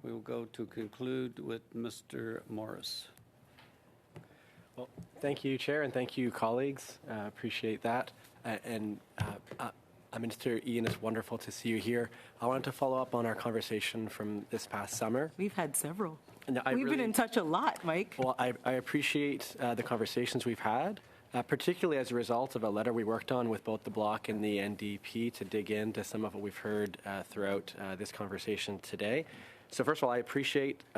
We will go to conclude with Mr. Morris. Well, thank you, Chair, and thank you, colleagues. Appreciate that. Minister Ian, it's wonderful to see you here. I wanted to follow up on our conversation from this past summer. We've had several. We've been in touch a lot, Mike. Well, I appreciate the conversations we've had, particularly as a result of a letter we worked on with both the Bloc and the NDP to dig into some of what we've heard throughout this conversation today. So first of all, I've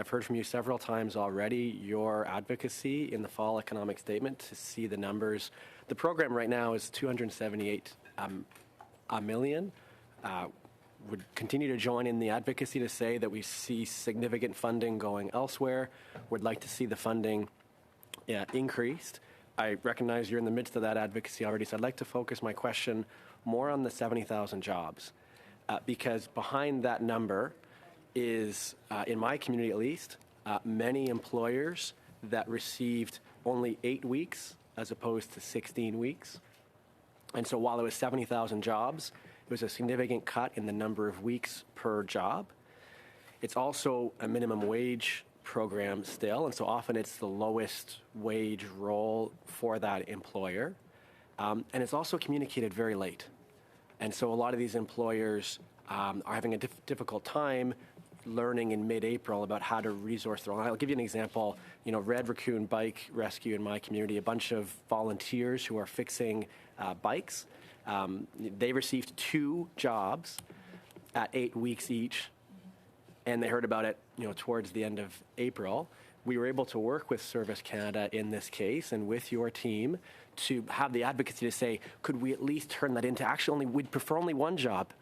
heard from you several times already, your advocacy in the fall economic statement to see the numbers. The program right now is $278 million. Would continue to join in the advocacy to say that we see significant funding going elsewhere. Would like to see the funding increased. I recognize you're in the midst of that advocacy already, so I'd like to focus my question more on the 70,000 jobs, because behind that number is, in my community at least, many employers that received only 8 weeks as opposed to 16 weeks. And so while it was 70,000 jobs, it was a significant cut in the number of weeks per job. It's also a minimum wage program still, and so often it's the lowest wage role for that employer. And it's also communicated very late. And so a lot of these employers are having a difficult time learning in mid-April about how to resource their own. I'll give you an example. Red Raccoon Bike Rescue in my community, a bunch of volunteers who are fixing bikes. They received 2 jobs at 8 weeks each, and they heard about it, towards the end of April. We were able to work with Service Canada in this case and with your team to have the advocacy to say, could we at least turn that into we'd prefer only 1 job.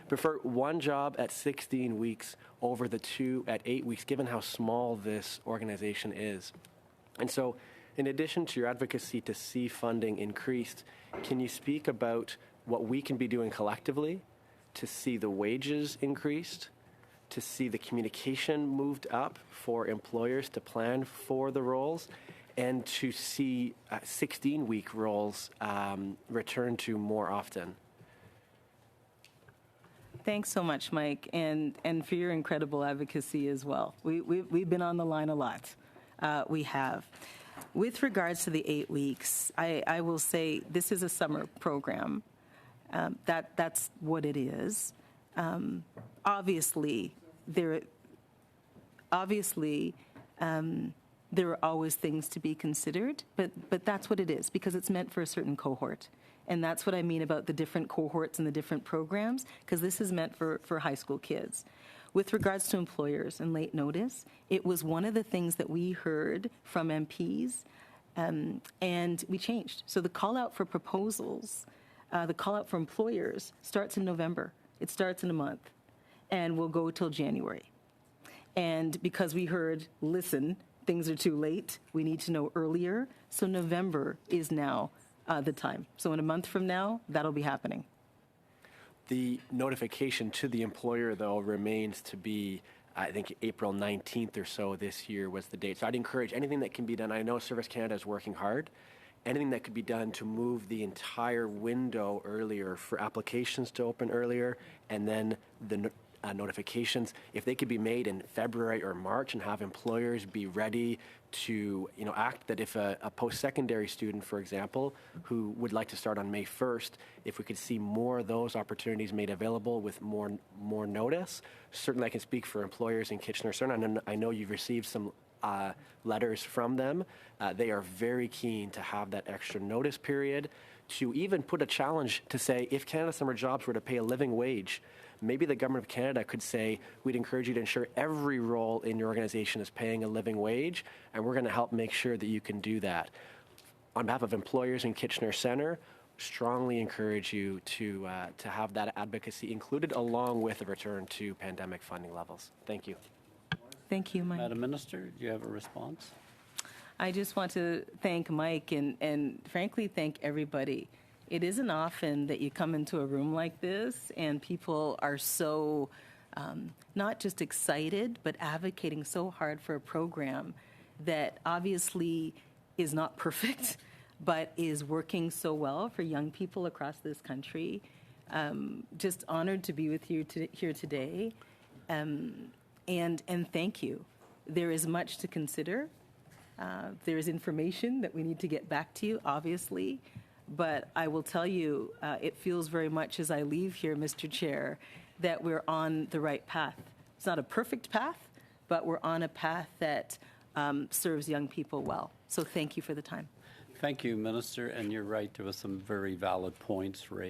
Prefer 1 job at 16 weeks over the 2 at 8 weeks, given how small this organization is. And so, in addition to your advocacy to see funding increased, can you speak about what we can be doing collectively to see the wages increased, to see the communication moved up for employers to plan for the roles, and to see 16-week roles return to more often? Thanks so much, Mike, and for your incredible advocacy as well. We've been on the line a lot. We have. With regards to the 8 weeks, I will say this is a summer program. That's what it is. Obviously, there are always things to be considered, but that's what it is, because it's meant for a certain cohort. And that's what I mean about the different cohorts and the different programs, because this is meant for high school kids. With regards to employers and late notice, it was one of the things that we heard from MPs, and we changed. So the call out for proposals, the call out for employers starts in November. It starts in a month and will go till January. And because we heard, listen, things are too late, we need to know earlier. So November is now the time. So in a month from now, that'll be happening. The notification to the employer, though, remains to be, I think, April 19th or so this year was the date. So I'd encourage anything that can be done. I know Service Canada is working hard. Anything that could be done to move the entire window earlier for applications to open earlier, and then the notifications, if they could be made in February or March and have employers be ready to act, that if a post-secondary student, for example, who would like to start on May 1st, if we could see more of those opportunities made available with more notice. Certainly I can speak for employers in Kitchener-Surrey, and I know you've received some letters from them. They are very keen to have that extra notice period, to even put a challenge to say, if Canada Summer Jobs were to pay a living wage, maybe the Government of Canada could say, we'd encourage you to ensure every role in your organization is paying a living wage, and we're going to help make sure that you can do that. On behalf of employers in Kitchener Centre, strongly encourage you to have that advocacy included, along with a return to pandemic funding levels. Thank you. Thank you, Mike. Madam Minister, do you have a response? I just want to thank Mike and frankly thank everybody. It isn't often that you come into a room like this and people are so not just excited, but advocating so hard for a program that obviously is not perfect, but is working so well for young people across this country. Just honored to be with you here today. And thank you. There is much to consider. There is information that we need to get back to you, obviously. But I will tell you, it feels very much as I leave here, Mr. Chair, that we're on the right path. It's not a perfect path, but we're on a path that serves young people well. So thank you for the time. Thank you, Minister, and you're right, there was some very valid points raised.